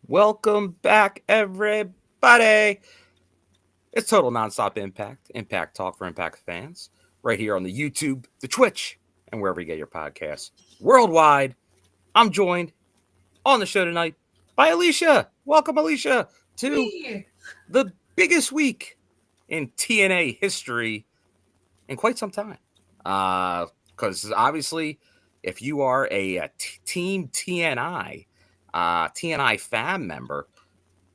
Welcome back, everybody. It's Total Nonstop Impact Talk for Impact fans, right here on the YouTube, the Twitch, and wherever you get your podcasts worldwide. I'm joined on the show tonight by Alicia. Welcome, Alicia, to Me. the biggest week in TNA history in quite some time. Because obviously, if you are a Team TNI fan member,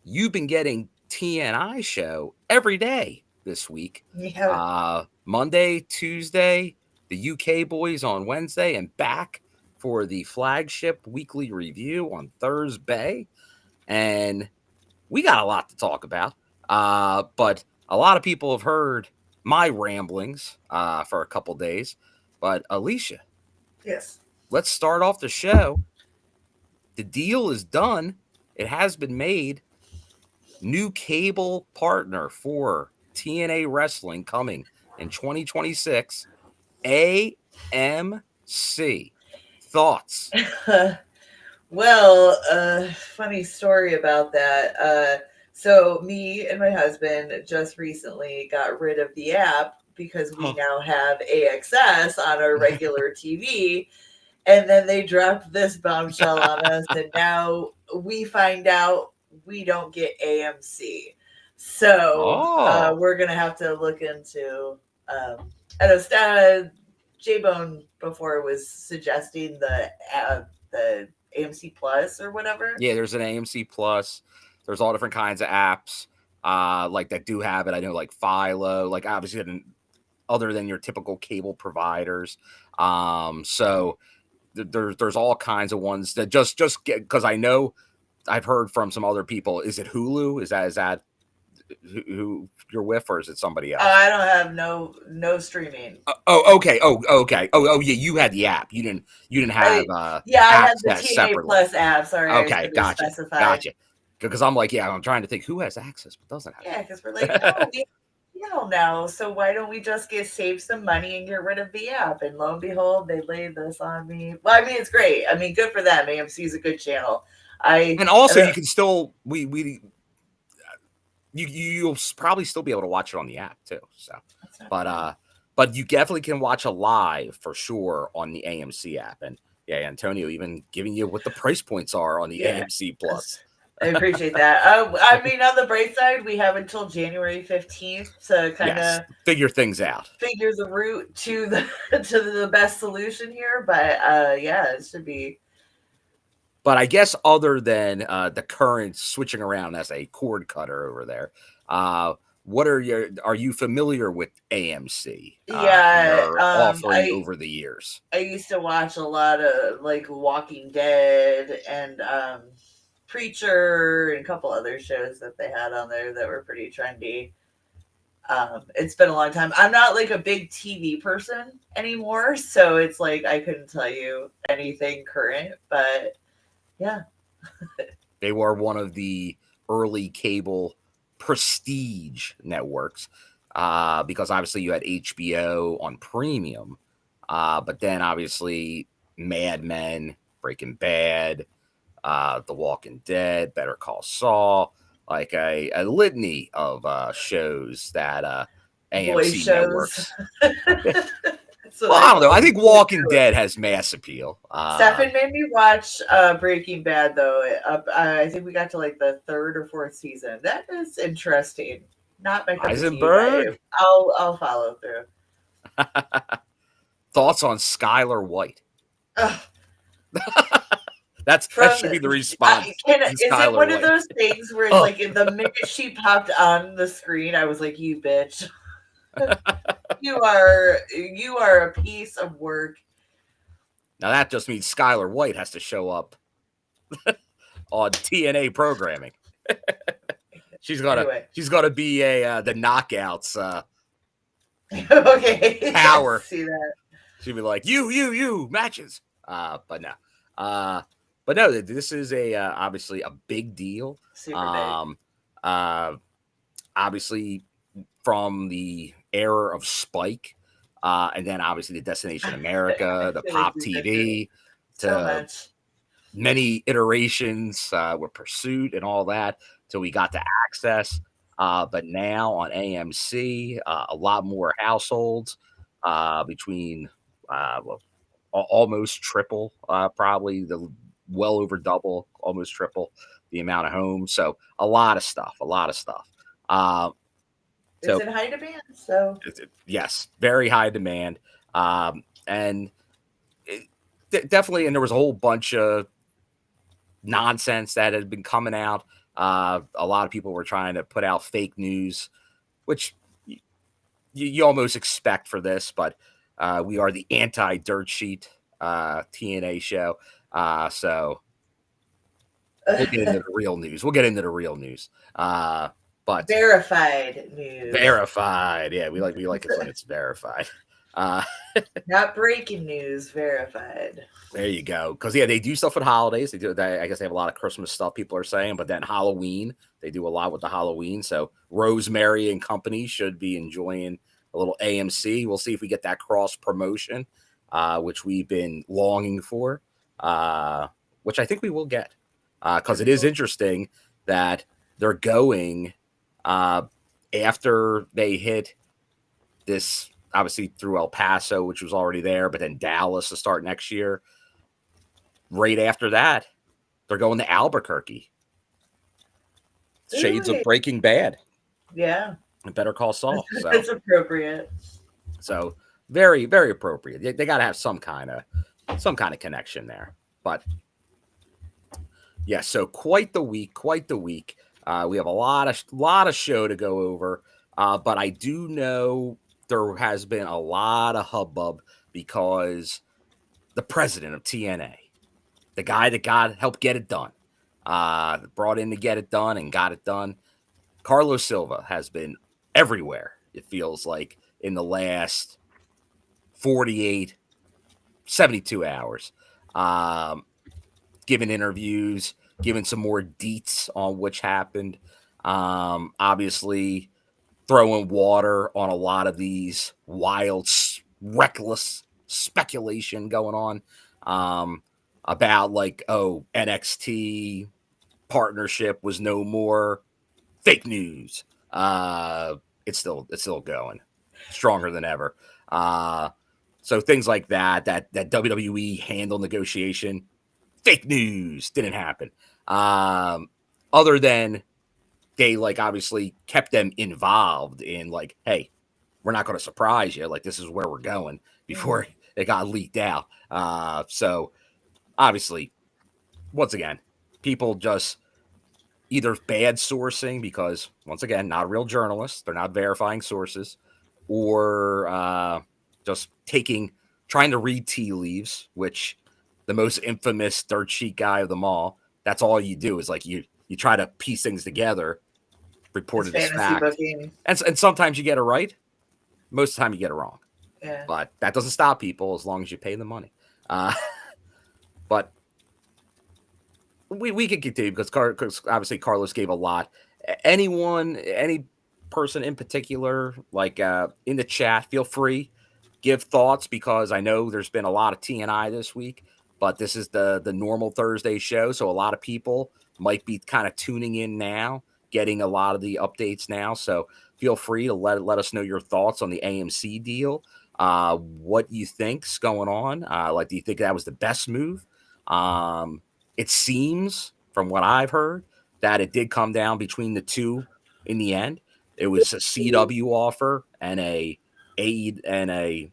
you've been getting TNI show every day this week. Yeah. Monday, Tuesday, the UK boys on Wednesday, and back for the flagship weekly review on Thursday. And we got a lot to talk about. But a lot of people have heard my ramblings for a couple days. But Alicia, Yes. let's start off the show. The deal is done. It has been made. New cable partner for TNA Wrestling coming in 2026. AMC. Thoughts? Funny story about that. So me and my husband just recently got rid of the app because we now have AXS on our regular TV. And then they dropped this bombshell on us, and now we find out we don't get AMC. So we're gonna have to look into. I know J-Bone before was suggesting the AMC Plus or whatever. Yeah, there's an AMC Plus. There's all different kinds of apps like that do have it. I know like Philo, like obviously other than your typical cable providers. So there's all kinds of ones that just get, because I know I've heard from some other people. Is it Hulu? Is that who you're with, or is it somebody else? I don't have no streaming. Okay. Okay. Yeah. You had the app. You didn't have. I had the TNA Plus app. Sorry. Okay. Gotcha. Because I'm like, I'm trying to think who has access but doesn't have. Yeah, because we're like, no, we don't know. So why don't we just save some money and get rid of the app? And lo and behold, they laid this on me. Well, I mean, it's great. I mean, good for them. AMC is a good channel. And also you can still you'll probably still be able to watch it on the app too. So, but you definitely can watch a live for sure on the AMC app. And yeah, Antonio even giving you what the price points are on the AMC Plus. I appreciate that. I mean, on the bright side, we have until January 15th to kind of figure things out, figure the route to the best solution here. But it should be. But I guess other than the current switching around as a cord cutter over there, what are you familiar with AMC? Offering over the years. I used to watch a lot of like Walking Dead and Preacher and a couple other shows that they had on there that were pretty trendy. It's been a long time. I'm not like a big TV person anymore, so it's like I couldn't tell you anything current, but yeah. They were one of the early cable prestige networks because obviously you had HBO on premium, but then obviously Mad Men, Breaking Bad, The Walking Dead, Better Call Saul, like a litany of shows that AMC networks. Well, I don't know. I think Walking Dead has mass appeal. Stefan made me watch Breaking Bad, though. I think we got to like the third or fourth season. That is interesting. Not my cup of tea. I'll follow through. Thoughts on Skylar White? That should be the response. Is it one of those things where like the minute she popped on the screen, I was like, "You bitch." You are a piece of work. Now that just means Skylar White has to show up on TNA programming. she's gotta be the Knockouts okay power. See that? She'd be like you matches. But no, this is obviously a big deal. Super big. Obviously from the era of Spike, and then obviously the Destination America, the Pop TV, so much. many iterations with Pursuit and all that till we got to Access. But now on AMC, a lot more households between well, almost triple, probably well over double, almost triple the amount of homes. So a lot of stuff, a lot of stuff. Uh, It's so in high demand, so yes, very high demand, and definitely. And there was a whole bunch of nonsense that had been coming out. A lot of people were trying to put out fake news, which you almost expect for this, but we are the anti dirt sheet TNA show. So we'll get into the real news. We'll get into the real news. But verified news. verified. Yeah, we like it when it's verified. Not breaking news, verified. There you go. Because yeah, they do stuff with holidays. I guess they have a lot of Christmas stuff. People are saying, but then Halloween, they do a lot with the Halloween. So Rosemary and company should be enjoying a little AMC. We'll see if we get that cross promotion, which we've been longing for, which I think we will get. Because it is interesting that they're going after they hit this. Obviously through El Paso, which was already there, but then Dallas to start next year. Right after that, they're going to Albuquerque. Shades of Breaking Bad. Yeah. And Better Call Saul. So it's appropriate. So very, very appropriate. They got to have some kind of connection there. But yeah, so quite the week. We have a lot of show to go over. But I do know there has been a lot of hubbub because the president of TNA, the guy that helped get it done, brought in to get it done and got it done, Carlos Silva has been everywhere, it feels like, in the last 48, 72 hours. Giving interviews, giving some more deets on which happened. Obviously, throwing water on a lot of these wild, reckless speculation going on about like, oh, NXT partnership was no more. Fake news. It's still going stronger than ever. So things like that WWE handle negotiation, fake news, didn't happen. Other than they like obviously kept them involved in like, hey, we're not going to surprise you. Like, this is where we're going before it got leaked out. So obviously, once again, people just either bad sourcing because, once again, not real journalists. They're not verifying sources, or just trying to read tea leaves, which the most infamous dirt sheet guy of them all, that's all you do is like you try to piece things together, report it as fact. And sometimes you get it right. Most of the time you get it wrong. Yeah. But that doesn't stop people as long as you pay the money. But we can continue because obviously Carlos gave a lot. Any person in particular, like in the chat, feel free, give thoughts, because I know there's been a lot of TNI this week, but this is the normal Thursday show, so a lot of people might be kind of tuning in now, getting a lot of the updates now. So feel free to let us know your thoughts on the AMC deal. What you think's going on? Like, do you think that was the best move? It seems, from what I've heard, that it did come down between the two in the end. It was a CW offer and a AMC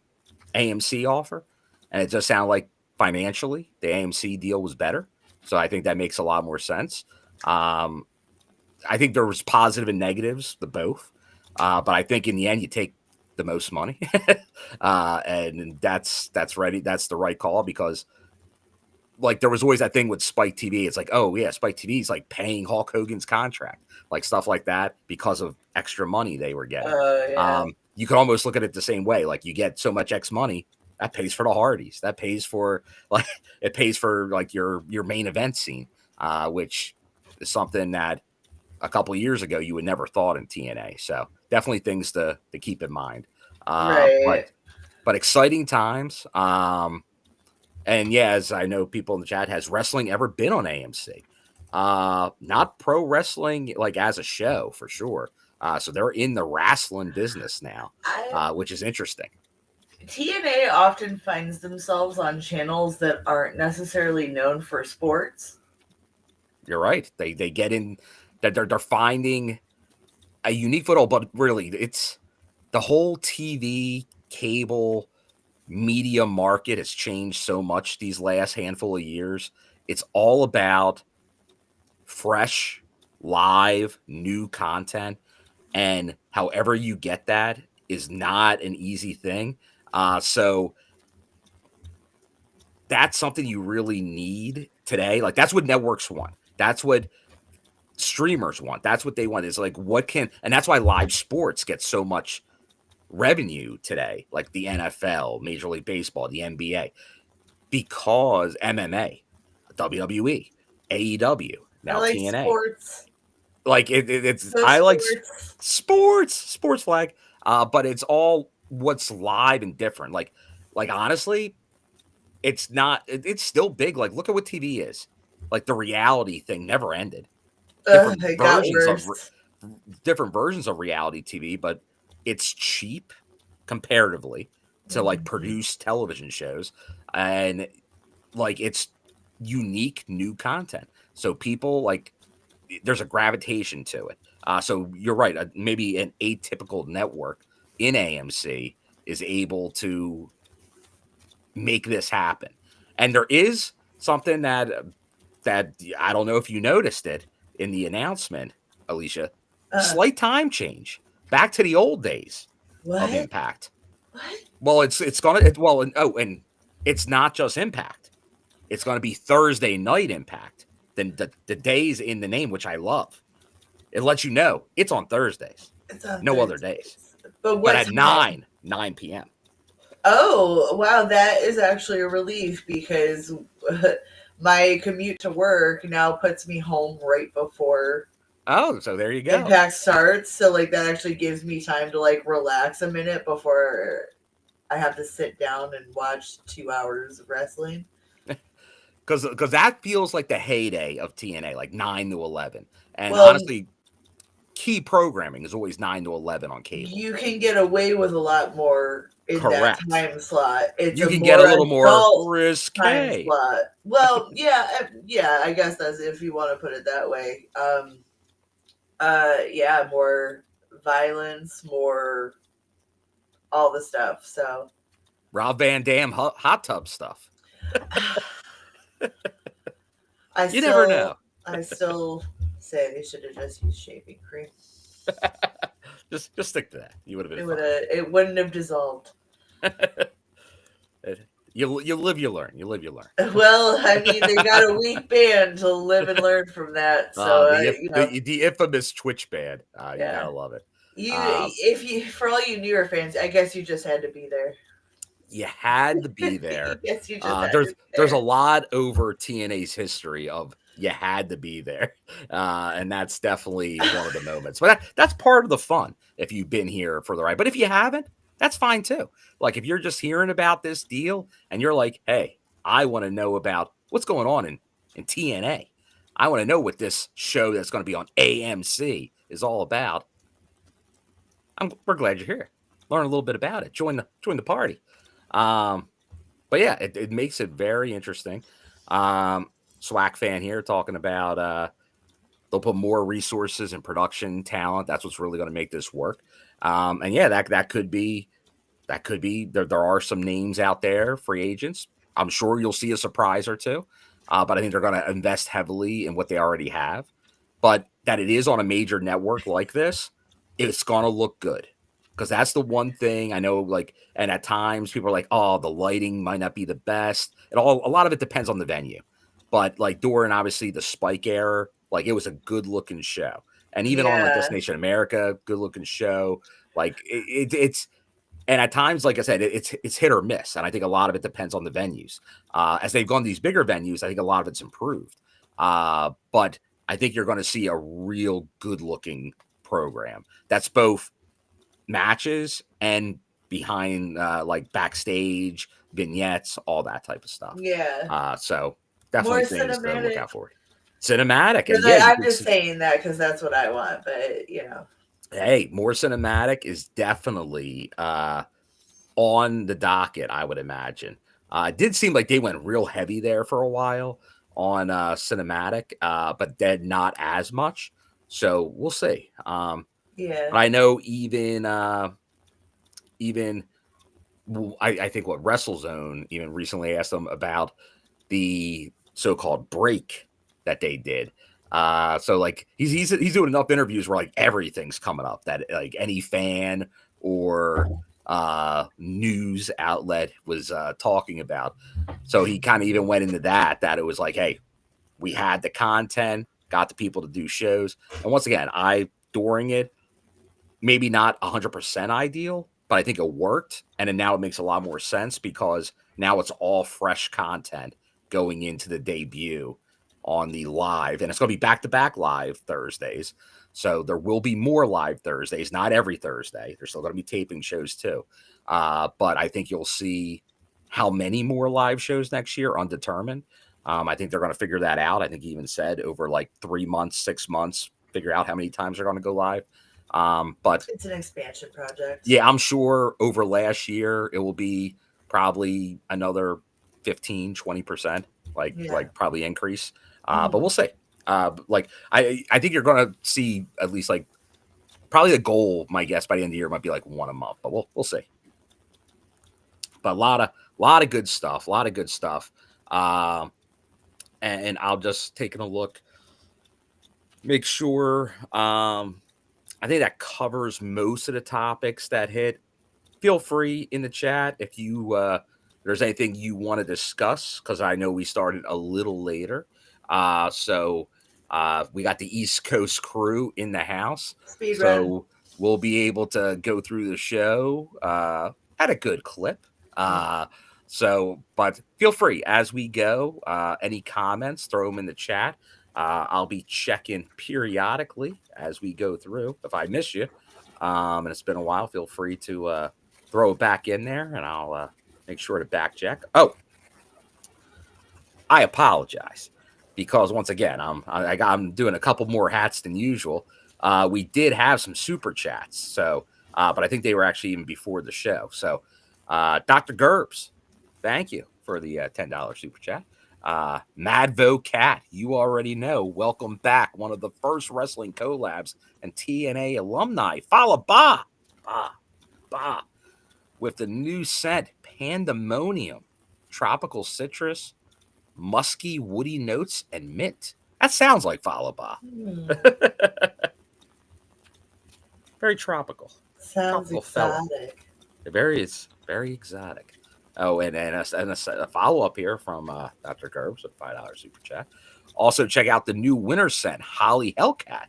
offer, and it just sounded like financially the AMC deal was better. So I think that makes a lot more sense. I think there was positive and negatives, the both, but I think in the end you take the most money, and that's ready. That's the right call, because like there was always that thing with Spike TV. It's like, oh yeah, Spike TV is like paying Hulk Hogan's contract, like stuff like that, because of extra money they were getting. Yeah. You could almost look at it the same way. Like, you get so much X money, that pays for the Hardys, that pays for like your main event scene, which is something that a couple of years ago you would never thought in TNA. So definitely things to keep in mind. Right. But exciting times. And yeah, as I know, people in the chat, has wrestling ever been on AMC? Not pro wrestling like as a show for sure. So they're in the wrestling business now, which is interesting. TNA often finds themselves on channels that aren't necessarily known for sports. You're right. They get in that they're finding a unique foothold, but really it's the whole TV cable media market has changed so much these last handful of years. It's all about fresh, live, new content. And however you get that is not an easy thing. So that's something you really need today. Like that's what networks want. That's what streamers want. That's what they want. Is like and that's why live sports get so much revenue today, like the NFL, Major League Baseball, the NBA, because MMA, WWE, AEW, now I like TNA. sports. Like it's So I like sports. sports flag, but it's all what's live and different. Like honestly, it's not. It's still big. Like look at what TV is. Like the reality thing never ended. It got worse. Different versions of reality TV, but it's cheap comparatively to like produced television shows, and like it's unique new content. So people like there's a gravitation to it. So you're right. Maybe an atypical network in AMC is able to make this happen. And there is something that I don't know if you noticed it in the announcement, Alicia. Slight time change back to the old days of Impact. What? Well, and it's not just Impact. It's going to be Thursday night Impact. Then the days in the name, which I love. It lets you know it's on Thursdays. No other days. But at 9 p.m. Oh, wow. That is actually a relief because my commute to work now puts me home right before so there you go. Impact starts. So like that actually gives me time to like relax a minute before I have to sit down and watch 2 hours of wrestling. Because that feels like the heyday of TNA, like 9 to 11. And honestly, key programming is always 9 to 11 on cable. You can get away with a lot more in that time slot. You can get a little more risque time slot. Well, yeah, I guess that's if you want to put it that way. Yeah, more violence, more all the stuff. So Rob Van Dam hot tub stuff. You never know. I still say they should have just used shaving cream. just stick to that. You would have been. It wouldn't have dissolved. You live, you learn. You live, you learn. Well, I mean, they got a weak band to live and learn from that. So the infamous Twitch band. You gotta love it. For all you newer fans, I guess you just had to be there. You had to be there. Yes, you just there's a lot over TNA's history of you had to be there, and that's definitely one of the moments. But that's part of the fun if you've been here for the ride. But if you haven't, that's fine too. Like if you're just hearing about this deal and you're like, hey, I want to know about what's going on in TNA. I want to know what this show that's going to be on AMC is all about. We're glad you're here. Learn a little bit about it. Join the party. But yeah, it makes it very interesting. Swag fan here talking about they'll put more resources and production talent. That's what's really going to make this work. And yeah, that could be there are some names out there, free agents. I'm sure you'll see a surprise or two. But I think they're going to invest heavily in what they already have. But that it is on a major network like this, it's going to look good. Because that's the one thing I know, like, and at times people are like, oh, the lighting might not be the best. A lot of it depends on the venue. But like during obviously the Spike era, like it was a good looking show. And even on like Destination America, good looking show. Like it's and at times, like I said, it's hit or miss. And I think a lot of it depends on the venues. As they've gone to these bigger venues, I think a lot of it's improved. But I think you're going to see a real good looking program that's both matches and behind like backstage vignettes, all that type of stuff. Yeah. So definitely More things to look cinematic. out for. Cinematic, and I'm just saying that because that's what I want, but hey, more cinematic is definitely on the docket, I would imagine. It did seem like they went real heavy there for a while on cinematic, but then not as much. So we'll see. Yeah. But I know even I think what WrestleZone even recently asked them about the so-called break that they did. So like he's doing enough interviews where like everything's coming up that like any fan or news outlet was talking about. So he kind of even went into that it was like, hey, we had the content, got the people to do shows, and once again, during it, maybe not 100% ideal, but I think it worked, and then now it makes a lot more sense because now it's all fresh content going into the debut on the live, and it's going to be back-to-back live Thursdays. So there will be more live Thursdays, not every Thursday. There's still going to be taping shows too. But I think you'll see how many more live shows next year, undetermined. I think they're going to figure that out. I think he even said over like 3 months, 6 months, figure out how many times they're going to go live. But it's an expansion project. Yeah, I'm sure over last year it will be probably another 15-20%, like probably increase. But we'll see. Like I think you're gonna see at least like probably the goal, my guess by the end of the year might be like one a month, but we'll see. But a lot of good stuff, and I'll just taking a look, make sure. I think that covers most of the topics that hit. Feel free in the chat if there's anything you want to discuss, because I know we started a little later. So we got the East Coast crew in the house. Speed so run. We'll be able to go through the show at a good clip. But feel free as we go. Any comments, throw them in the chat. I'll be checking periodically as we go through. If I miss you, and it's been a while, feel free to throw it back in there, and I'll make sure to back check. Oh, I apologize because once again, I'm doing a couple more hats than usual. We did have some super chats, but I think they were actually even before the show. So, Dr. Gerbs, thank you for the $10 super chat. Madvo Cat, you already know. Welcome back. One of the first wrestling collabs and TNA alumni. Follow Ba with the new scent Pandemonium, tropical citrus, musky, woody notes, and mint. That sounds like Follow Ba. Very tropical. Sounds exotic. It's very exotic. Oh, and a follow-up here from Dr. Gerbs with $5 super chat. Also, check out the new winter scent, Holly Hellcat.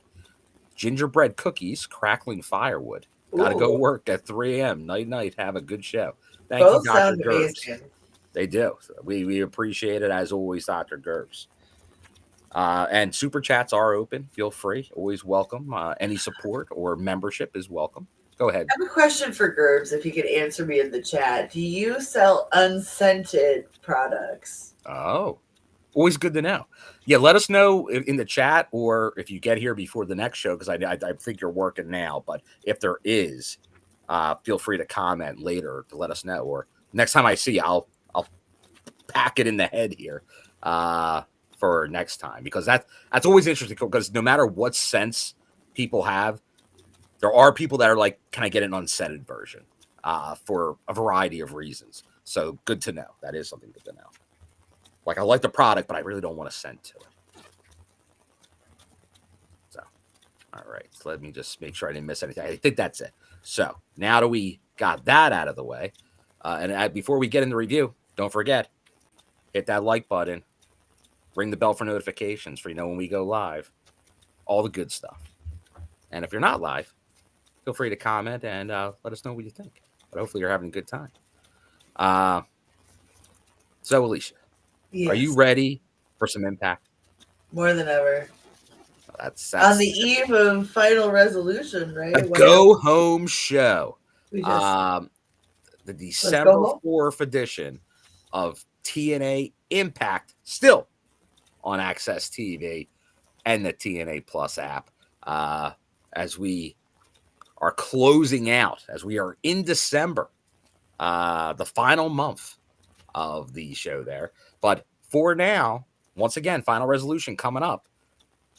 Gingerbread cookies, crackling firewood. Got to go work at 3 a.m. Night. Have a good show. Thank you, Dr. Gerbs. Amazing. They do. We appreciate it, as always, Dr. Gerbs. And super chats are open. Feel free. Always welcome. Any support or membership is welcome. Go ahead. I have a question for Gerbs, if you could answer me in the chat. Do you sell unscented products? Oh, always good to know. Yeah, let us know in the chat, or if you get here before the next show, because I think you're working now. But if there is, feel free to comment later to let us know. Or next time I see you, I'll pack it in the head here for next time, because that's always interesting, because no matter what sense people have, there are people that are like, can I get an unscented version for a variety of reasons. So good to know. That is something good to know. Like, I like the product, but I really don't want to scent to it. So, all right. So let me just make sure I didn't miss anything. I think that's it. So now that we got that out of the way, and before we get in the review, don't forget, hit that like button, ring the bell for notifications for when we go live, all the good stuff. And if you're not live, feel free to comment and let us know what you think. But hopefully you're having a good time. So, Alicia, yes. Are you ready for some impact? More than ever. That's on the eve of Final Resolution, right? A go-home show. the Let's go December home. 4th edition of TNA Impact, still on Access TV and the TNA Plus app, as we are closing out, as we are in December, the final month of the show there. But for now, once again, Final Resolution coming up,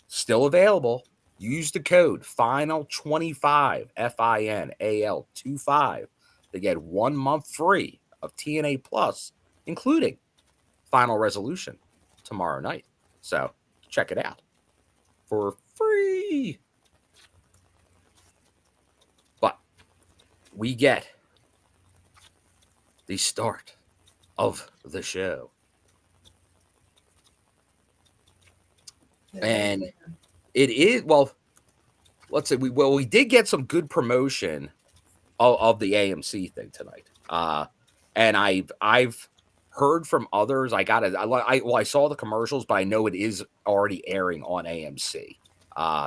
still available. Use the code FINAL25, FINAL25, to get 1 month free of TNA Plus, including Final Resolution tomorrow night. So check it out for free. But we get the start of the show. And it is, well, let's say we did get some good promotion of the AMC thing tonight. And I've heard from others. I saw the commercials, but I know it is already airing on AMC,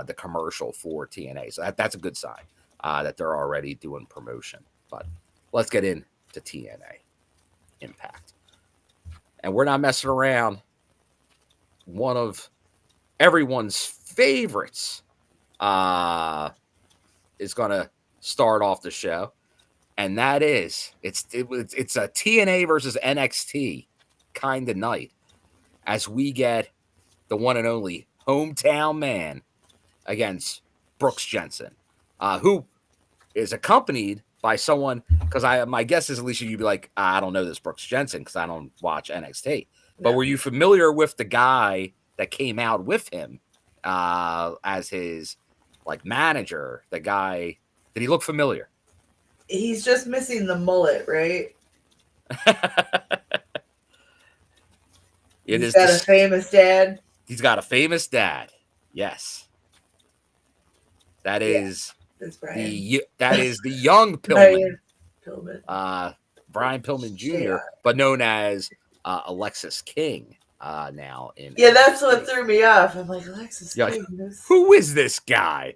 the commercial for TNA. So that's a good sign, that they're already doing promotion. But let's get into TNA Impact. And we're not messing around. One of everyone's favorites is going to start off the show. And that is, it's a TNA versus NXT kind of night, as we get the one and only hometown man against Brooks Jensen, who is accompanied by someone, because my guess is, Alicia, you'd be like, I don't know this Brooks Jensen because I don't watch NXT. No. But were you familiar with the guy that came out with him as his manager? The guy, did he look familiar? He's just missing the mullet, right? He's got a famous dad. He's got a famous dad. Yes. That is the young Pillman. Brian Pillman Jr., yeah. But known as Alexis King now. That's what threw me off. I'm like, Alexis King. Who is this guy?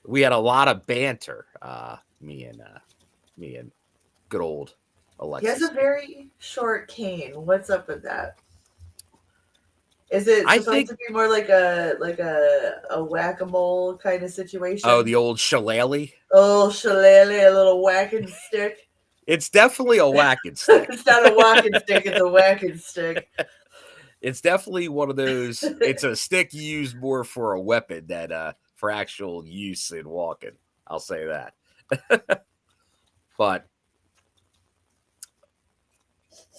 We had a lot of banter, me and good old Alexis. He has a very short cane. What's up with that? Is it supposed to be more like a whack-a-mole kind of situation? Oh, the old shillelagh? Oh, shillelagh, a little whacking stick. It's definitely a whacking stick. It's not a walking stick, it's a whacking stick. It's definitely one of those, it's a stick used more for a weapon than for actual use in walking. I'll say that. But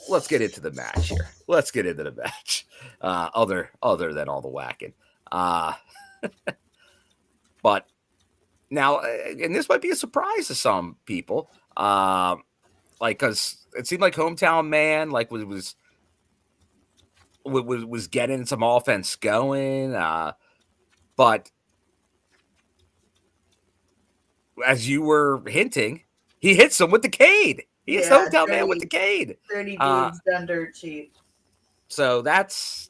let's get into the match here. Other than all the whacking. But now, and this might be a surprise to some people, because it seemed like hometown man was getting some offense going, but as you were hinting, he hits him with the cane. He hits hometown man with the cane. 30 dudes done dirt cheap. So that's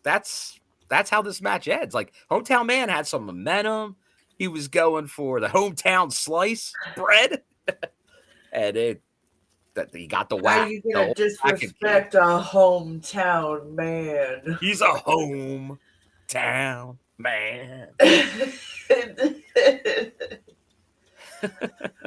how this match ends. Hometown man had some momentum. He was going for the hometown slice bread, and he got the whack. How are you gonna disrespect a hometown man? He's a hometown man.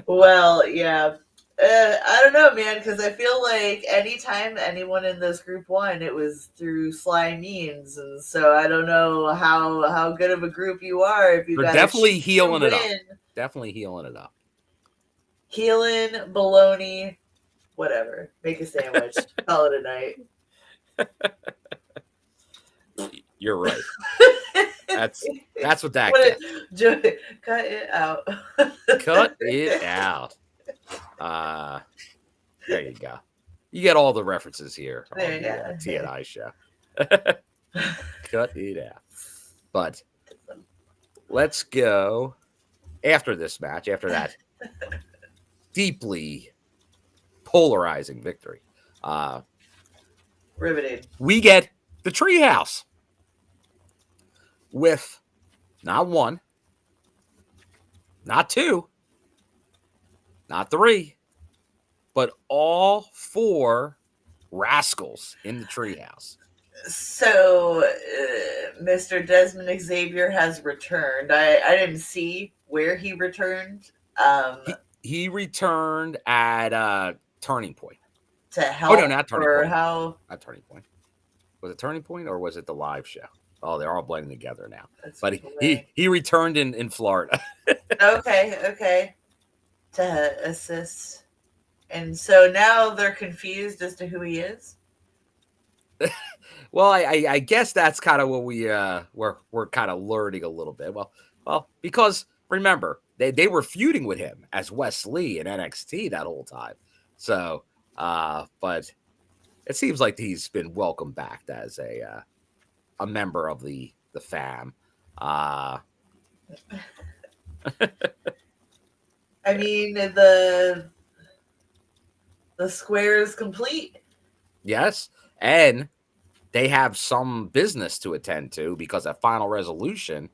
Well, yeah. I don't know, man, because I feel like anytime anyone in this group won, it was through sly means, and so I don't know how good of a group you are if you got definitely healing it up. Definitely healing it up. Healing, baloney, whatever. Make a sandwich. Call it a night. You're right. That's what that. Cut it out. Cut it out. There you go. You get all the references here on the TNI show. Cut it out. But let's go after this match, after that deeply polarizing victory. Riveting. We get the Treehouse with not one, not two, not three, but all 4 rascals in the treehouse. So, Mr. Desmond Xavier has returned. I didn't see where he returned. He returned at Turning Point. To Oh no, help not Turning or Point. how? Not Turning Point. Was it Turning Point or was it the live show? Oh, they're all blending together now. That's But he returned in Florida. Okay. To assist. And so now they're confused as to who he is. Well, I guess that's kind of what we're kind of learning a little bit. Well, because remember they were feuding with him as Wes Lee in NXT that whole time. So, but it seems like he's been welcomed back as a member of the fam. I mean the square is complete. Yes, and they have some business to attend to because at Final Resolution,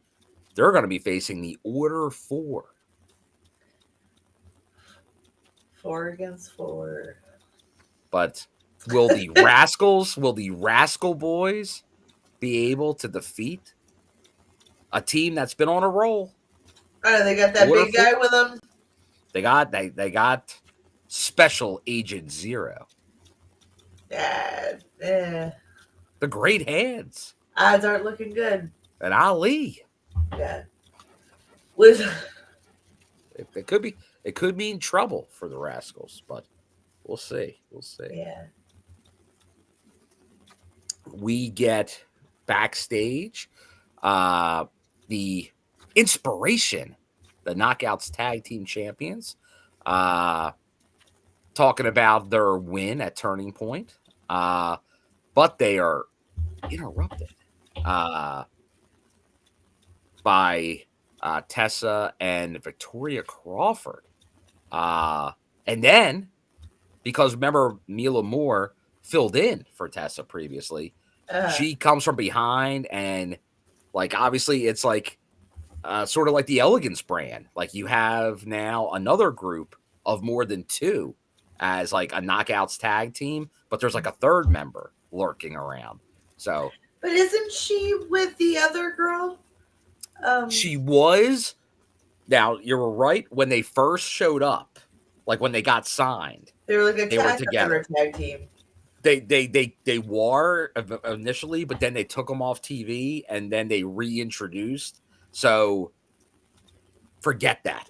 they're going to be facing the Order 4. 4 against 4. But will the Rascal Boys be able to defeat a team that's been on a roll? They got that Order big guy with them. They got Special Agent Zero. The Great Hands. Odds aren't looking good. And Ali. Yeah. It could mean trouble for the Rascals, but we'll see. Yeah. We get backstage the Inspiration, the Knockouts Tag Team Champions, talking about their win at Turning Point, but they are interrupted by Tessa and Victoria Crawford. And then, because remember, Mila Moore filled in for Tessa previously, she comes from behind and, like, obviously it's like sort of like the Elegance brand. Like, you have now another group of more than 2 as like a Knockouts tag team, but there's like a third member lurking around. So, but isn't she with the other girl? She was. Now, you were right. When they first showed up, like when they got signed, they were like they were together. Tag team. They were initially, but then they took them off TV and then they reintroduced. So forget that.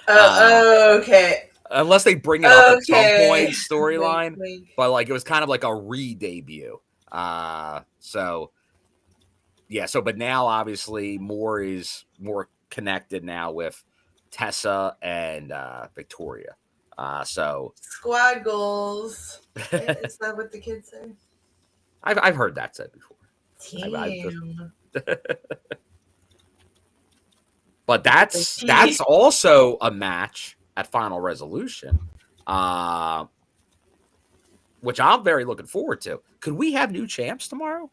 Okay. Unless they bring it up at some point storyline, but like it was kind of like a re-debut. So yeah. So, but now obviously Moore is more connected now with Tessa and Victoria. So squad goals. Is that what the kids say? I've heard that said before. Team. But that's also a match at Final Resolution, which I'm very looking forward to. Could we have new champs tomorrow?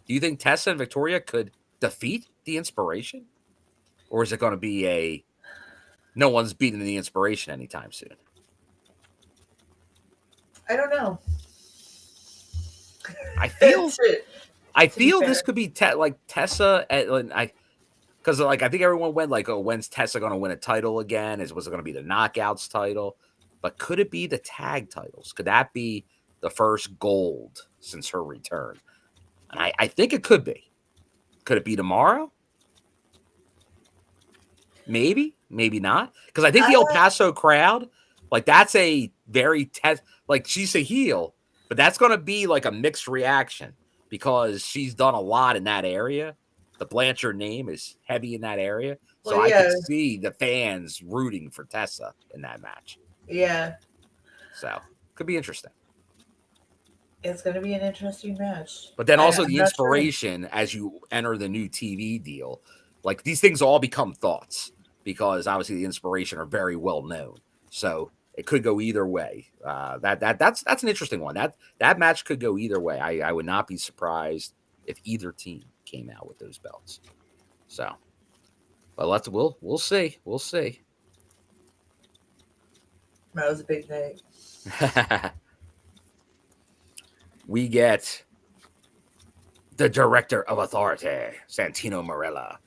Do you think Tessa and Victoria could defeat the Inspiration? Or is it going to be no one's beating the Inspiration anytime soon? I don't know. I feel this could be like Tessa and because like I think everyone went like, oh, when's Tessa going to win a title again? Was it going to be the Knockouts title? But could it be the tag titles? Could that be the first gold since her return? And I think it could be. Could it be tomorrow? Maybe not. Because I think the El Paso crowd, like that's a very like she's a heel, but that's going to be like a mixed reaction because she's done a lot in that area. The Blanchard name is heavy in that area. So I could see the fans rooting for Tessa in that match. Yeah. So could be interesting. It's going to be an interesting match. But then also the Inspiration as you enter the new TV deal, like these things all become thoughts because obviously the Inspiration are very well known. So it could go either way. That's an interesting one. That match could go either way. I would not be surprised if either team came out with those belts. So, but we'll see. We'll see. That was a big night. We get the director of authority, Santino Marella,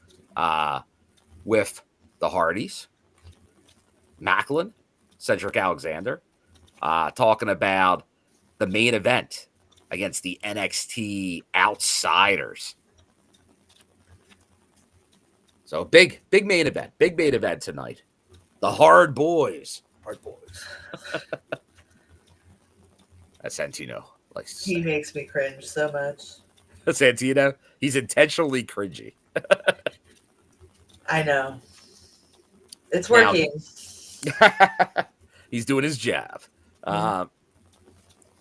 with the Hardys, Maclin, Cedric Alexander, talking about the main event against the NXT Outsiders. So big main event tonight. The Hard Boys. That's Santino. He makes me cringe so much. Santino, he's intentionally cringy. I know. It's working. He's doing his job.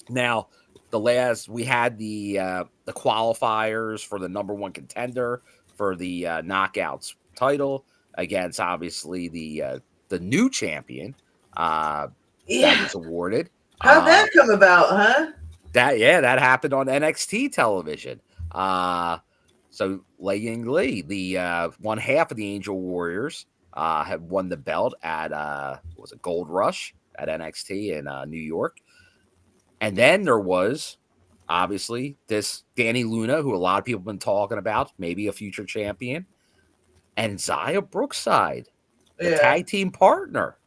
Now, we had the qualifiers for the number one contender for the Knockouts title against obviously the new champion. That was awarded. How'd that come about, huh? That happened on NXT television. So Lei Ying Lee, the one half of the Angel Warriors, had won the belt at was it Gold Rush at NXT in New York. And then there was obviously this Dani Luna, who a lot of people have been talking about, maybe a future champion, and Xia Brookside, the tag team partner.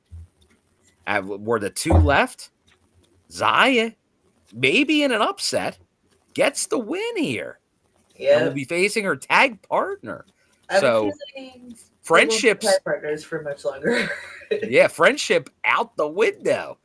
Were the two left? Xia, maybe in an upset, gets the win here. Yeah, and will be facing her tag partner. So friendships tag partners for much longer. Friendship out the window.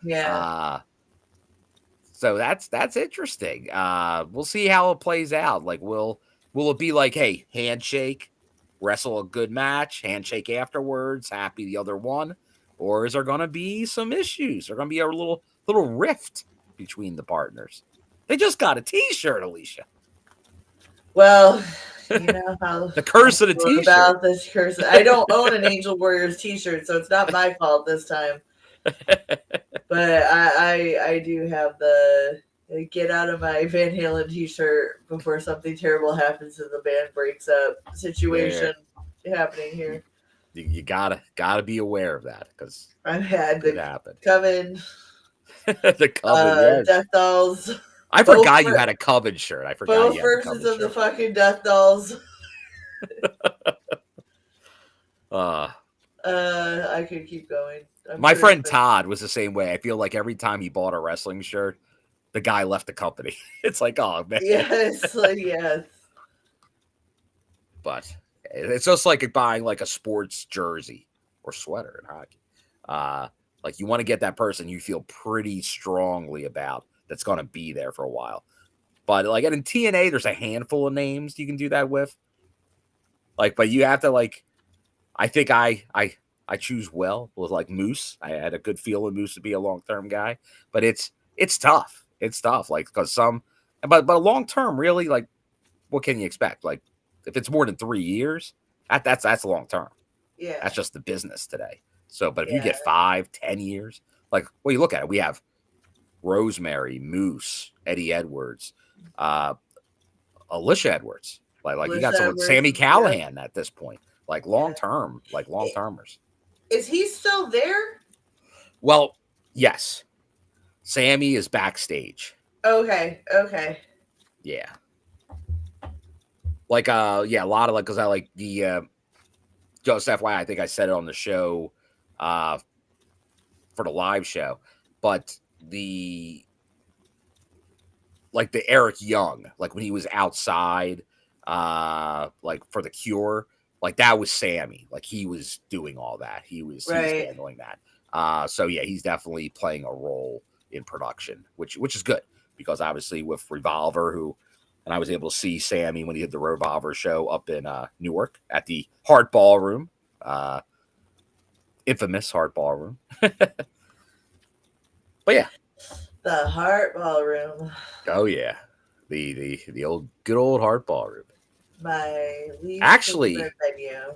So that's interesting. We'll see how it plays out. Like, will it be like, hey, handshake, wrestle a good match, handshake afterwards, happy the other one, or is there going to be some issues? There's going to be a little rift between the partners. They just got a T-shirt, Alicia. Well, you know how the curse of the T-shirt. About this curse, I don't own an Angel Warriors T-shirt, so it's not my fault this time. But I do have the get out of my Van Halen T-shirt before something terrible happens and the band breaks up situation happening here. You gotta be aware of that because I've had the Coven, the Coven, Death Dolls. I forgot you had a Coven shirt. I forgot both versions of the fucking Death Dolls. I could keep going. My friend Todd was the same way. I feel like every time he bought a wrestling shirt, the guy left the company. It's like, oh man. Yes, yes. But it's just like buying like a sports jersey or sweater in hockey. Like you want to get that person you feel pretty strongly about that's going to be there for a while. But like in TNA, there's a handful of names you can do that with. Like, but you have to like, I think I choose well with like Moose. I had a good feeling Moose would be a long-term guy, but it's tough. It's tough. Like, cause but long-term really, like what can you expect? Like if it's more than 3 years, that's long-term. Yeah. That's just the business today. So, but if you get 5, 10 years, like, well, you look at it, we have Rosemary, Moose, Eddie Edwards, Alicia Edwards. Like you got some Sammy Callahan at this point. Like long-term, like long-termers. Is he still there? Well, yes. Sammy is backstage. Okay. Yeah. Like, a lot of like, cause I like the, just FYI, I think I said it on the show, for the live show, but the Eric Young, like when he was outside, like for the Cure, like that was Sammy. Like he was doing all that. He was handling that. So yeah, he's definitely playing a role in production, which is good because obviously with Revolver, and I was able to see Sammy when he did the Revolver show up in Newark at the Heart Ballroom, infamous Heart Ballroom. But yeah, the Heart Ballroom. Oh yeah, the old good old Heart Ballroom. My least actually venue.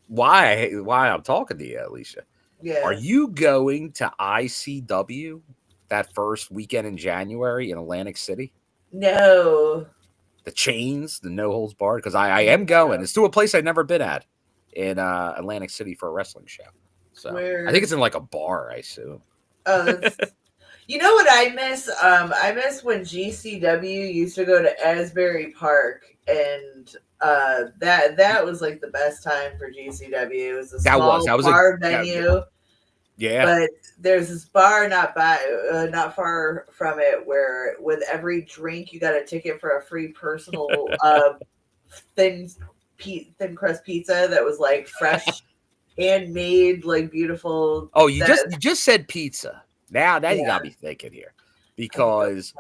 Why I'm talking to you, Alicia? Yeah. Are you going to ICW that first weekend in January in Atlantic City? No. The Chains, the No Holds Barred, because I am going. It's to a place I've never been at in Atlantic City for a wrestling show. So I think it's in like a bar, I assume. Oh, that's. You know what I miss? I miss when GCW used to go to Asbury Park, and that was like the best time for GCW. It was a small That was bar venue, yeah. but there's this bar not far from it where with every drink you got a ticket for a free personal thin thin crust pizza that was like fresh, handmade, like beautiful. Oh, That you just said pizza. Now you got yeah, me thinking here, I think that because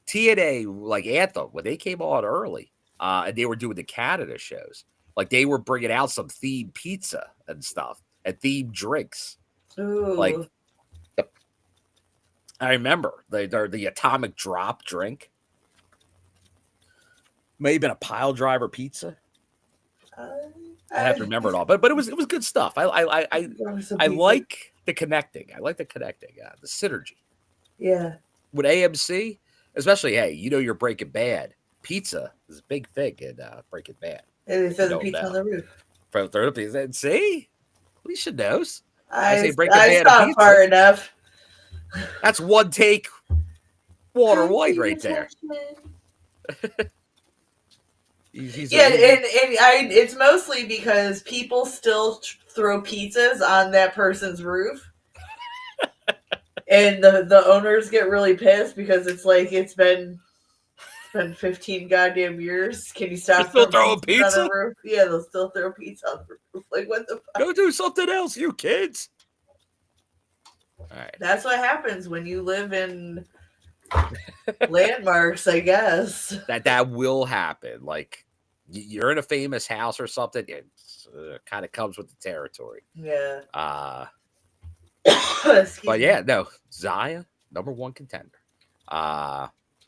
TNA, like Anthem, when they came on early, and they were doing the Canada shows, like they were bringing out some themed pizza and stuff and themed drinks. Like ooh. I remember the Atomic Drop drink, maybe a pile driver pizza. I have to remember it all, but it was good stuff. I like the connecting. I like the connecting. The synergy. Yeah. With AMC, especially, hey, you're Breaking Bad. Pizza is a big thing in Breaking Bad. And they throw the pizza on the roof. Throw the pizza. See, at least she knows. I say Breaking Bad saw pizza. far enough. That's one take. Walter White right there. It's mostly because people still throw pizzas on that person's roof, and the owners get really pissed because it's like it's been 15 goddamn years. Can you stop throwing pizza on the roof? Yeah, they'll still throw pizza on the roof. Like, what the fuck? Go do something else, you kids. All right. That's what happens when you live in landmarks, I guess. That will happen. Like, you're in a famous house or something, it kind of comes with the territory. Yeah. But yeah, no, Zaya, number one contender.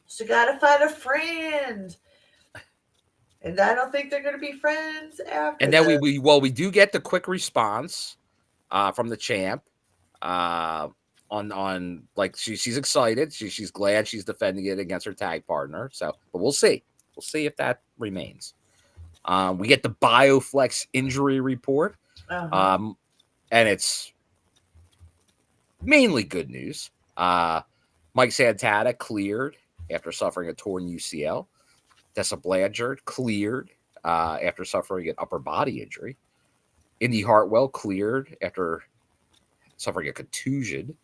She gotta find a friend, and I don't think they're gonna be friends after. And then we do get the quick response from the champ on like she's excited. She's glad she's defending it against her tag partner. So, but we'll see if that remains. We get the BioFlex injury report, and it's mainly good news. Mike Santana cleared after suffering a torn UCL. Tessa Blanchard cleared after suffering an upper body injury. Indy Hartwell cleared after suffering a contusion.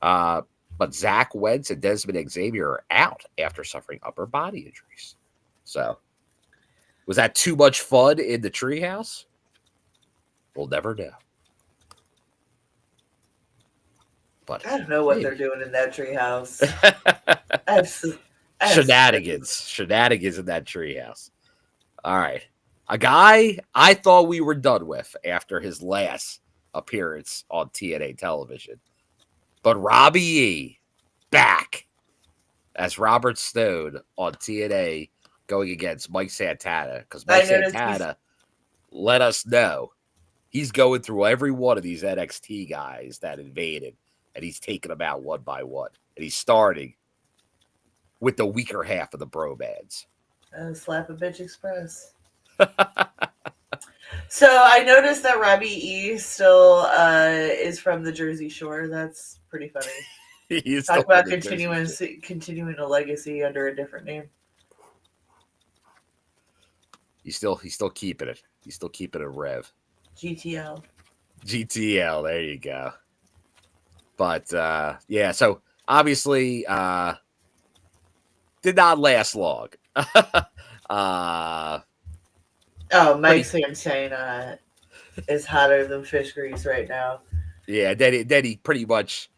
But Zach Wentz and Desmond Xavier are out after suffering upper body injuries. So, was that too much fun in the treehouse? We'll never know. But I don't know what they're doing in that treehouse. Shenanigans in that treehouse. All right. A guy I thought we were done with after his last appearance on TNA television. But Robbie E. back as Robert Stone on TNA going against Mike Santana. Because Mike Santana let us know he's going through every one of these NXT guys that invaded. And he's taking them out one by one. And he's starting with the weaker half of the bromance. Slap a bitch express. So I noticed that Robbie E still is from the Jersey Shore. That's pretty funny. Talk about continuing a legacy under a different name. He's still keeping it. He's still keeping it rev. GTL. There you go. But yeah, so obviously did not last long. Mike Santana is hotter than fish grease right now. Yeah, then he pretty much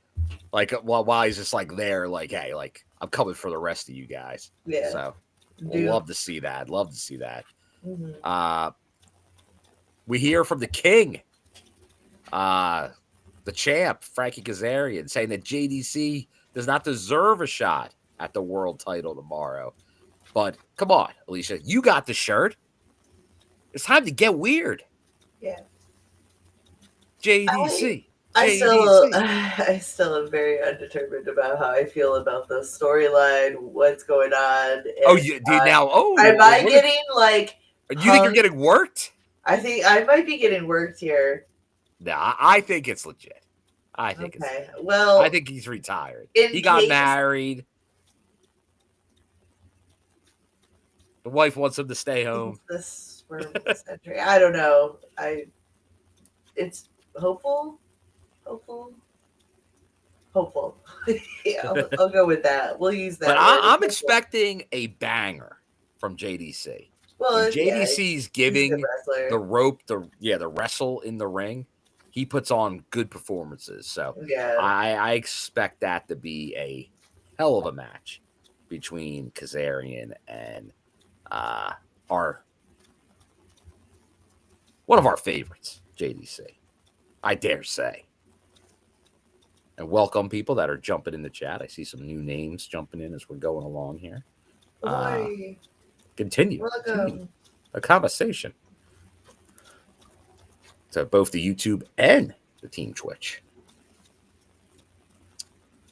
like while he's just like there, like, hey, like I'm coming for the rest of you guys. Yeah. So we'll love to see that. Mm-hmm. We hear from the king, the champ, Frankie Kazarian, saying that JDC does not deserve a shot at the world title tomorrow. But come on, Alicia, you got the shirt. It's time to get weird. Yeah. JDC. I still am very undetermined about how I feel about the storyline, what's going on. Am I getting like? You think you're getting worked? I think I might be getting worked here. Nah, I think it's legit. I think Okay. I Well, think he's retired. in He got case married. The wife wants him to stay home. this were century, I don't know. It's hopeful, hopeful, hopeful. Yeah, I'll go with that. We'll use But that word. I'm Hopeful. expecting a banger from JDC. When Well, yeah, JDC's he's a good giving wrestler. the rope, the wrestle in the ring, he puts on good performances. So Yeah. I expect that to be a hell of a match between Kazarian and our one of our favorites, JDC. I dare say. And welcome people that are jumping in the chat. I see some new names jumping in as we're going along here. Boy, Continue welcome. a conversation to both the YouTube and the Team Twitch.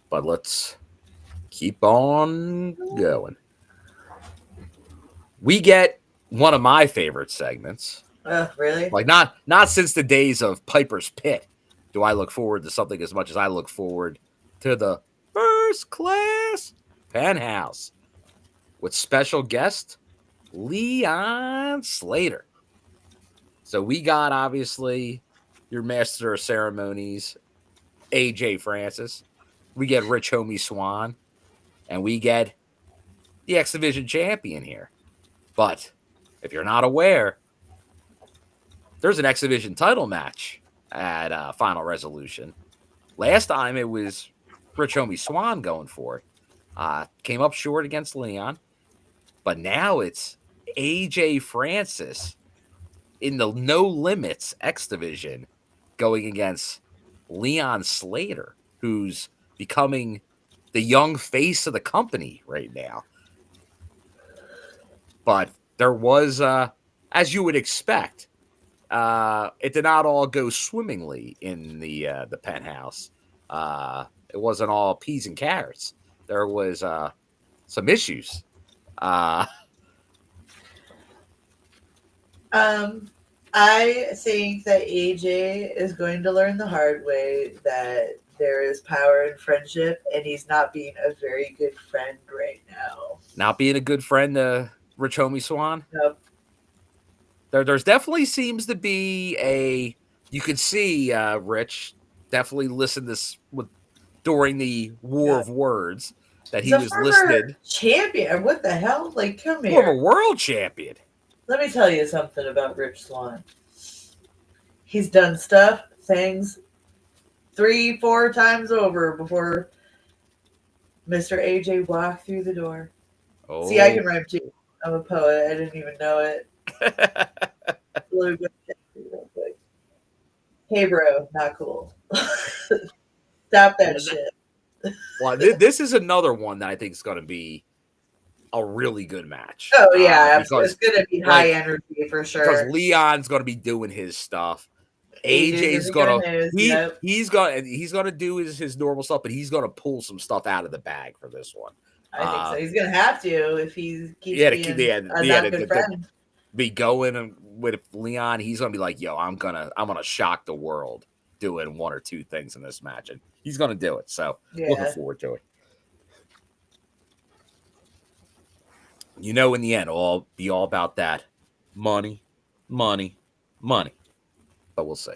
But let's keep on going. We get one of my favorite segments. Really? Like not since the days of Piper's Pit do I look forward to something as much as I look forward to the First Class Penthouse with special guest Leon Slater. So we got obviously your master of ceremonies, AJ Francis. We get Rich Homie Swan, and we get the X Division champion here. But if you're not aware, there's an X Division title match at Final Resolution. Last time it was Rich Homie Swan going for it. Came up short against Leon. But now it's AJ Francis in the No Limits X Division going against Leon Slater, who's becoming the young face of the company right now. But there was, as you would expect, it did not all go swimmingly in the penthouse. It wasn't all peas and carrots. There was some issues. I think that AJ is going to learn the hard way that there is power in friendship, and he's not being a very good friend right now. Not being a good friend to Rich Homie Swan? Nope. There's definitely seems to be a... You could see Rich definitely listened this during the War of Words that he was listed. Champion. What the hell? Like, come here. Former world champion. Let me tell you something about Rich Swan. He's done things 3-4 times over before Mr. AJ walked through the door. Oh. See, I can rhyme too. I'm a poet. I didn't even know it. Hey, bro, not cool. Stop that shit. Well, this is another one that I think is going to be a really good match. Oh, yeah. It's going to be high energy for sure. Because Leon's going to be doing his stuff. AJ's gonna he's gonna do his normal stuff, but he's gonna pull some stuff out of the bag for this one. I think so. He's gonna have to if he keeps being a good friend. Be going with Leon. He's gonna be like, "Yo, I'm gonna shock the world doing one or two things in this match," and he's gonna do it. So looking forward to it. You know, in the end, it'll be all about that money. But we'll see.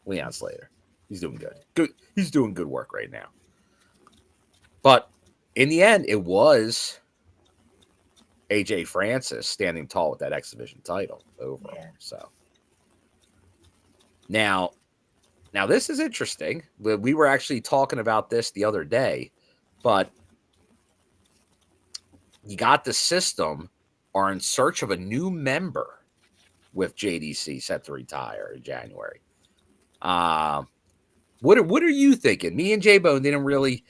Leon Slater. He's doing good. He's doing good work right now. But in the end, it was AJ Francis standing tall with that X Division title over him. So now this is interesting. We were actually talking about this the other day, but you got the system are in search of a new member with JDC set to retire in January. What are you thinking? Me and J-Bone didn't really...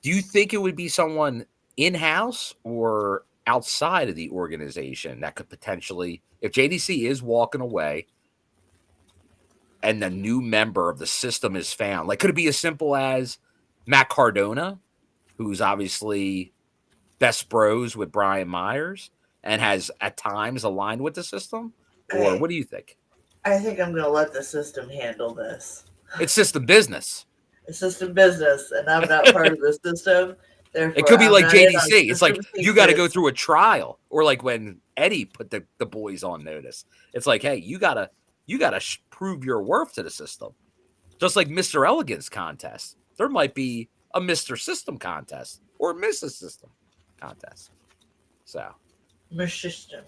Do you think it would be someone in-house or outside of the organization that could potentially... If JDC is walking away and the new member of the system is found, like, could it be as simple as Matt Cardona, who's obviously best bros with Brian Myers and has at times aligned with the system? Or what do you think? I think I'm going to let the system handle this. It's system business. a system business, and I'm not part of the system. Therefore, It could be I'm like not in on JDC. It's like system you got to go secrets. through a trial, or like when Eddie put the boys on notice. It's like, hey, you gotta prove your worth to the system. Just like Mr. Elegance contest, there might be a Mr. System contest or a Mrs. System contest. So, My system.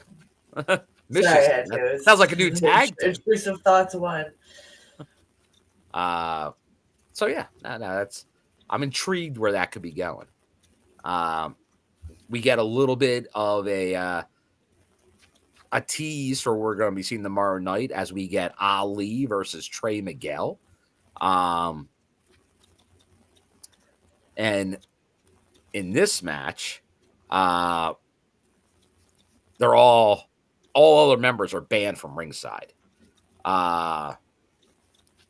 Miss Sorry, I System. had That to. sounds like a new tag team. Intrusive thoughts one. So yeah, no, that's. I'm intrigued where that could be going. We get a little bit of a tease for what we're going to be seeing tomorrow night as we get Ali versus Trey Miguel. And in this match, they're all other members are banned from ringside,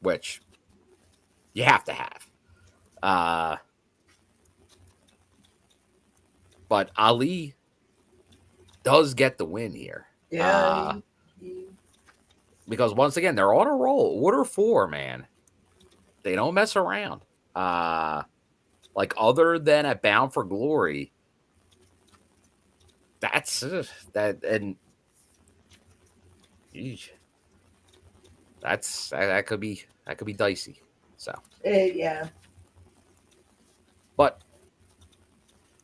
which you have to have. But Ali does get the win here. Yeah. Because once again, they're on a roll. Order 4, man. They don't mess around. Like other than at Bound for Glory, that's that, and that could be dicey. So yeah. But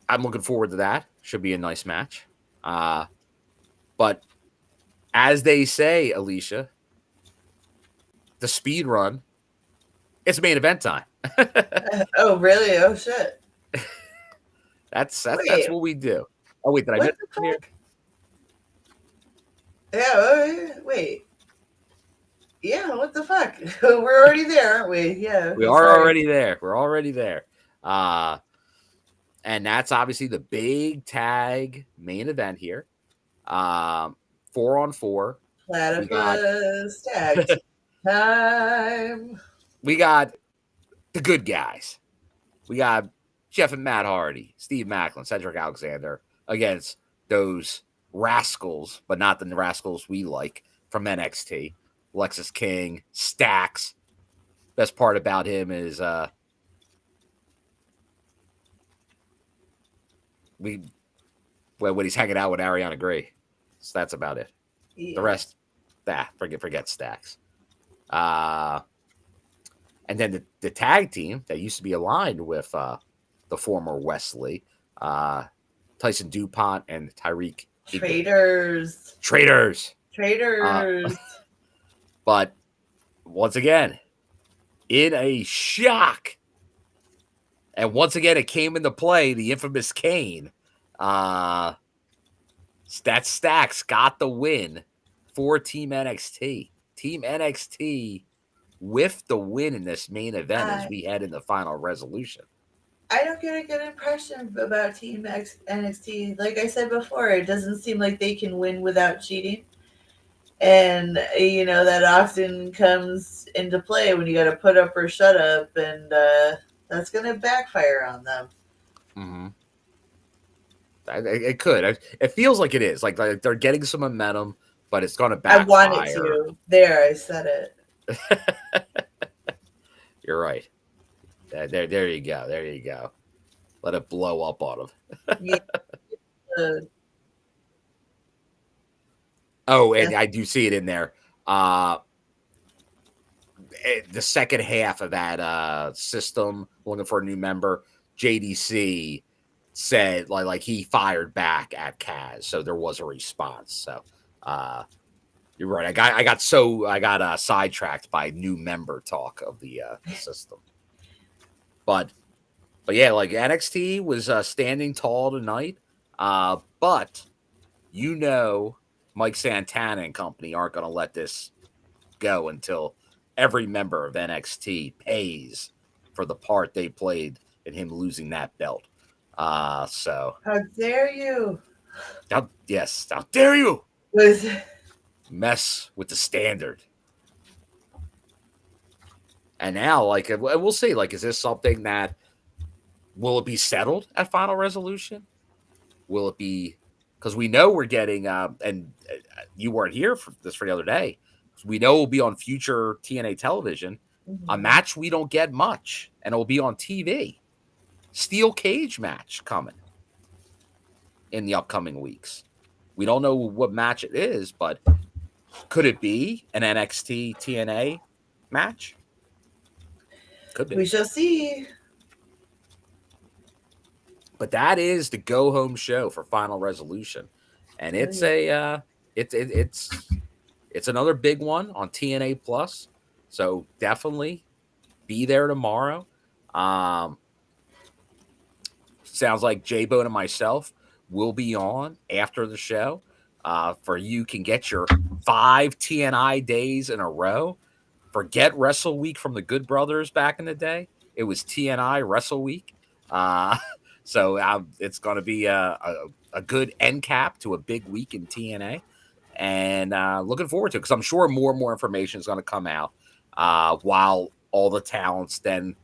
I'm looking forward to that. Should be a nice match. But as they say, Alicia, the speed run, it's main event time. Oh, really? Oh, shit. That's what we do. Oh, wait, did I miss it here? Yeah, wait. Yeah, what the fuck? We're already there, aren't we? Yeah. We are already there. We're already there. And that's obviously the big tag main event here. 4-on-4. Platypus tag time. We got the good guys. We got Jeff and Matt Hardy, Steve Maclin, Cedric Alexander against those rascals, but not the rascals we like from NXT. Lexis King, Stacks. Best part about him is when he's hanging out with Ariana Gray. So that's about it. Yeah. The rest, forget Stacks. And then the tag team that used to be aligned with the former Wesley, Tyson Dupont and Tyriek. Traitors. But once again, in a shock, and once again it came into play, the infamous Kane. That Stacks got the win for Team NXT. Team NXT with the win in this main event as we head in the final resolution. I don't get a good impression about Team NXT. Like I said before, it doesn't seem like they can win without cheating. And, that often comes into play when you got to put up or shut up, and that's going to backfire on them. Mm-hmm. It could. It feels like it is. Like they're getting some momentum, but it's going to backfire. I want it to. There, I said it. You're right. There you go. There you go. Let it blow up on them. Yeah. Oh, and I do see it in there. The second half of that system, looking for a new member, JDC said like he fired back at Kaz, so there was a response. So you're right. I got sidetracked by new member talk of the system. But yeah, like NXT was standing tall tonight. But Mike Santana and company aren't going to let this go until every member of NXT pays for the part they played in him losing that belt. So how dare you? How dare you? Mess with the standard. And now, we'll see. Is this something that will it be settled at Final Resolution? Will it be? Because we know we're getting, and you weren't here for the other day. We know we'll be on future TNA television. A Mhm. match we don't get much, and it will be on TV. Steel cage match coming in the upcoming weeks. We don't know what match it is, but could it be an NXT TNA match? Could We be. shall see. But that is the go home show for Final Resolution, and Oh, it's yeah. a it's another big one on TNA Plus. So definitely be there tomorrow. Um, Sounds like J-Bone and myself will be on after the show. For you can get your 5 TNI days in a row. Forget Wrestle Week from the Good Brothers back in the day. It was TNI Wrestle Week. Uh, so it's going to be a good end cap to a big week in TNA. And looking forward to it because I'm sure more and more information is going to come out while all the talents then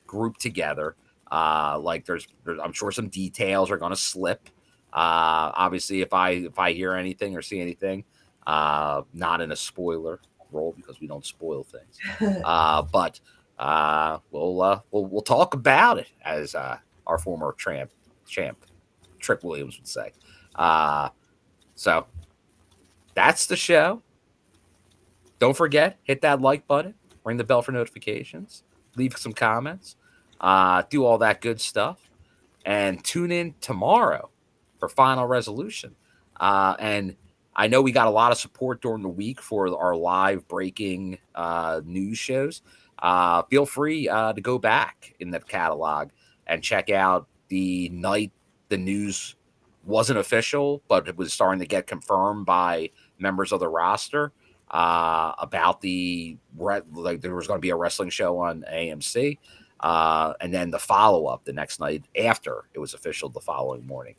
group together. Like there's, I'm sure some details are going to slip. Obviously, if I hear anything or see anything, not in a spoiler role because we don't spoil things. But we'll talk about it as our former champ Trick Williams would say. Uh, so that's the show. Don't forget, hit that like button, ring the bell for notifications, leave some comments, do all that good stuff, and tune in tomorrow for Final Resolution. And I know we got a lot of support during the week for our live breaking news shows. Feel free to go back in the catalog and check out the night the news wasn't official, but it was starting to get confirmed by members of the roster about like there was going to be a wrestling show on AMC. And then the follow up the next night after it was official the following morning.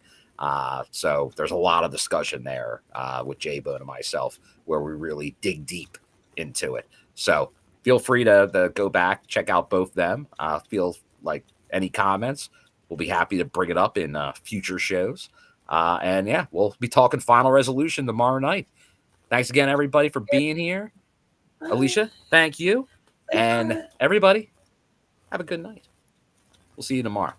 So there's a lot of discussion there with J-Bone and myself where we really dig deep into it. So feel free to go back, check out both them. Feel like any comments, we'll be happy to bring it up in future shows. And yeah, we'll be talking Final Resolution tomorrow night. Thanks again, everybody, for being here. Bye. Alicia, thank you. Thanks, And Bye. everybody, have a good night. We'll see you tomorrow.